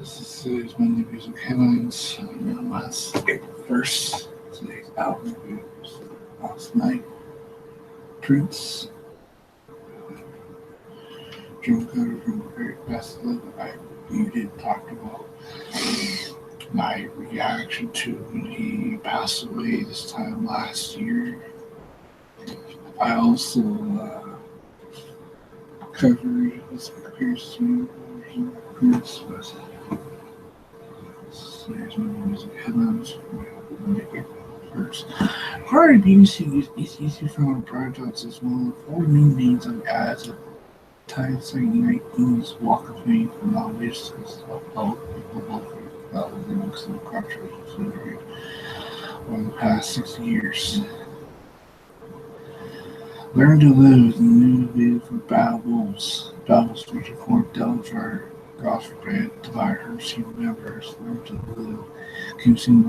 This is Monday Music Headlines. Last April 1st. Today's album review was last night. Prince, drum cover from the very best of it. I reviewed it, talked about my reaction to when he passed away this time last year. I also covered his piercing version of Prince, but there's no music headlines from April 1st. According to BBC, it's easy from projects as one of the four main names of ads of time citing 19's Walk of Fame for nominations of both people voted for lyrics and controversies over the past 6 years. Learn to Live is the new video for Bad Wolves. Bad Wolves feature former Delaware gospel band Divide Her team members. Learn to Live keeps in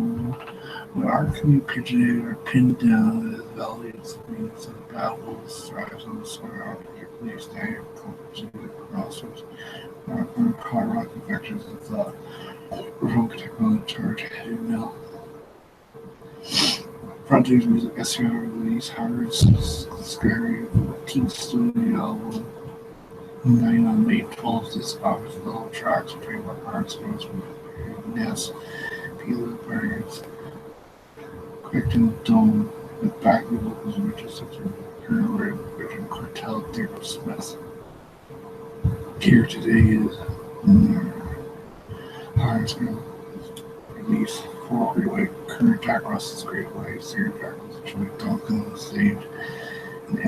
when our community originated are pinned down as values means that Bad Wolves thrives on the soil of your standard compensated crossroads. Hard rock infections of thought. Revoke technology charge heavy metal. Frontiers Music SCR released Howard's Scary 14th studio album. Uniting on May 12th, this offers little tracks of trademark arts with Ness, Peeler Birds, Crichton Dome, with backing vocals of Richard Sixer, Colonel Richard Cartel, Daryl Smith. Here today is Howard's going to release 4 Great Current Jack Russell's Great White, Sarah Jack Russell, Joey Duncan on stage, and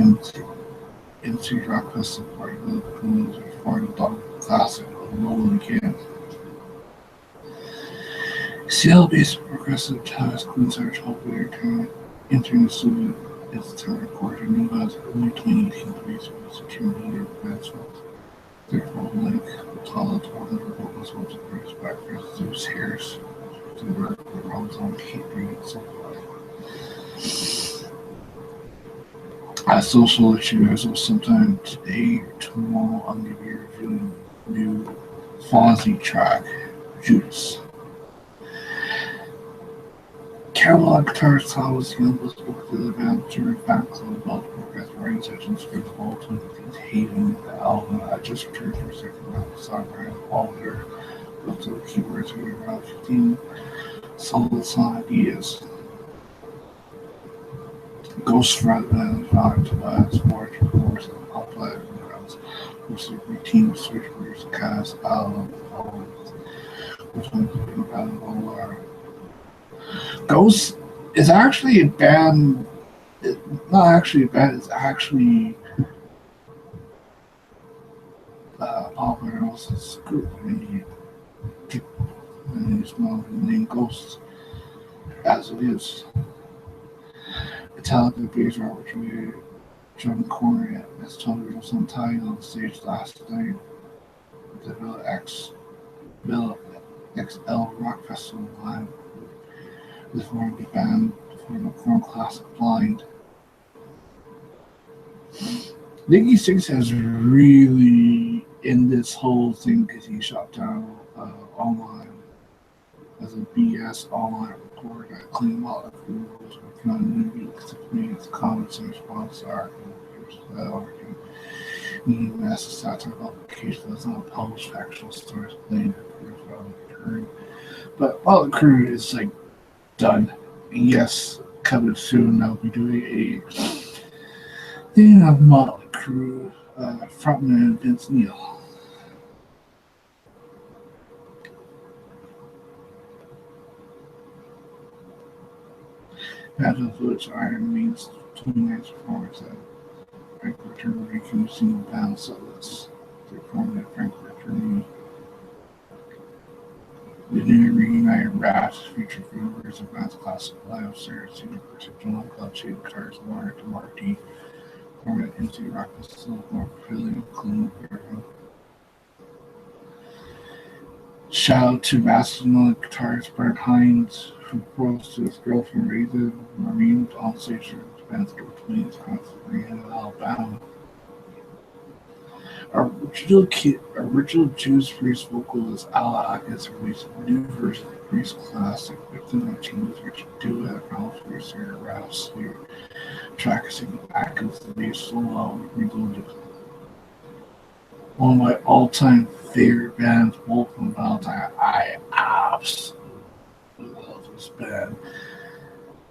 MC Rock Festival Party with the Queens of Florida Dog Classic of Nolan Can. Seattle-based progressive jazz Queenside Hopeway entering the studio is the time recorded in New York's early 2018 release with security advancements. Therefore, Link, Tala, Torn, vocals was produced by Chris Zeus Harris, to work with Rob's on Kate Green and so forth. A social issue as well sometime today or tomorrow I'm going to be reviewing the new Fozzy track, Judas. Catalog Guitar Style was the youngest book to the band during fan club about the progress writing sessions for the whole to hating the album. I just returned from second round of songwriting Walter built to the keywords of around 15 solid song ideas. Ghost frontman found to last more to force and outlet rounds, which the routine of switchboards cast album which one could be valuable. Ghost is actually a band, not actually a band, it's actually popular else's group. And it's not named Ghost as it is. Metallica bass rock which we John Cornett as television some time on stage last night at the Villa XL Rock Festival live with formed the band for the form classic Blind. Nicky Six has really in this whole thing because he shut down online as a BS online record that claimed a lot of rules working on movie specifically its comments and response to articles and massive satire about the case that's not published factual stories playing occurring. But Motley Crue is like done. And yes, coming soon I'll be doing a thing of Motley Crue frontman Vince Neil. Battle of Woods Iron Means 29th performance at Frankfurt, Germany, using the band setlist. They performed at Frankfurt, Germany. The new reunited Rats featured members of Band's classic live series, University of John Club, Shade Guitars, Warner to Marty, performed at MC Rock and Still More Pavilion, Clean Version. Shout out to Macedonian guitarist Brent Hines, who proposed to his girlfriend Reza Marine on stage during the band's tour 20th concert in Alabama. Original Juice Priest vocalist Al Atkins released a new version of Priest's classic Victim of Changes, which duet Ralph Mercer Ralph Swear track singing Atkins the bass solo reloaded. One of my all-time favorite bands, both from Valentine. I absolutely love this band.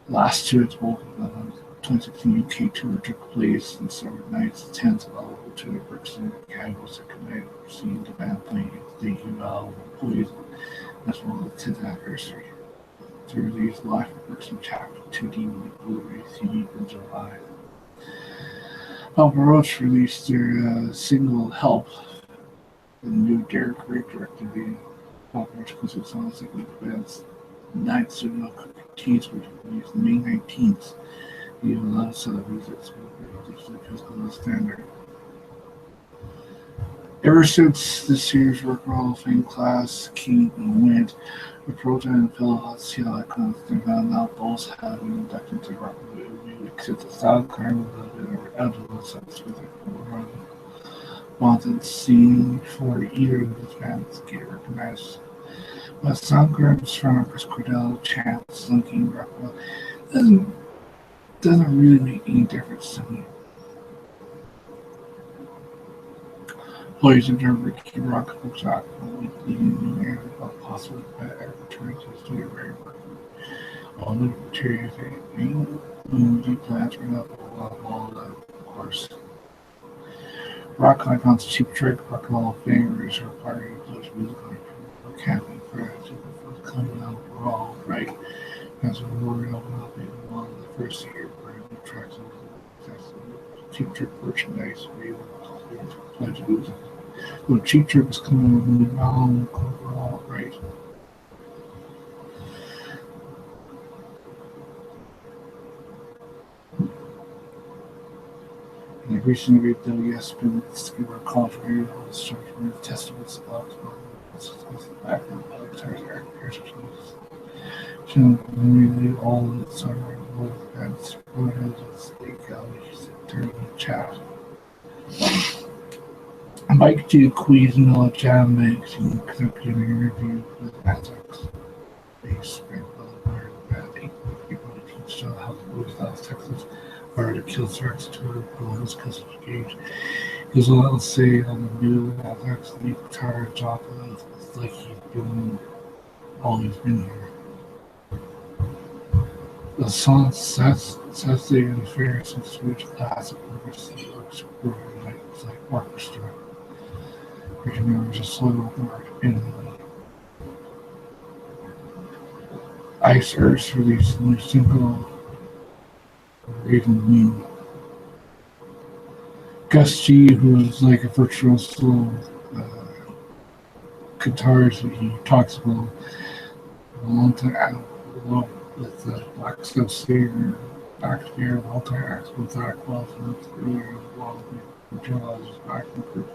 Last two, it's both of them. 2016 UK tour took place in summer nights, 10th available to the Brixton Casual second night, seeing the band playing Thank You album Poison, as well as the 10th anniversary. To release live from Brixton Chapter 2D Blu-ray CD in July. Papa Roach released their single Help, the new Derek Ray directed video. Papa Roach includes songs like the band's ninth studio Keys, which was released May 19th. We have a lot of celebrities the standard. Ever since this year's Rock and Roll of Fame class came and went, the Proton and fellow Seattle icons found out both have been inducted to Rock and Roll, except the Sound Crime and eligible subs with it. Wanted seen for either of these bands get recognized. But Soundgarden's from Chris Cordell, Chance, Linkin, Rockwell doesn't really make any difference to me. Employees of Denver Ricky Rock books out leading new areas about possibly ever returning to the studio very quickly. All the materials movie plans were up all that, of course. Rock icons Cheap Trick, Rock and Roll of Fame, Research Party, Blues Music Camping for coming out overall, right? As a Rory opened up in one of the first year brand new tracks of Cheap Trick merchandise pledge music. Well, Cheap Trick is coming with a new album overall, right? And the recent interview WS been skipper call for you on the structure of testaments about back in the guitars characters. Generally, all the songwriting was bands Snake Alleys during the chat. Mike G. Cuisinella Jam Magazine conducted an interview with Aztecs bass Boulevard about 8 people to show how the Blues South Texas are to kill threats to her Blues because of Gage. He was allowed to say on the new Aztecs lead guitar job it's like he's been always been here. The song Saturday and Fair since Switch classic university looks like orchestra. There was a slow word in Ice Earth released a new single Raven Moon. Gus G, who is like a virtuoso guitarist, he talks about a long time with the Black Stuff Savior back here, a long time acts with Zach Wilson earlier as well. Until I was back in the group.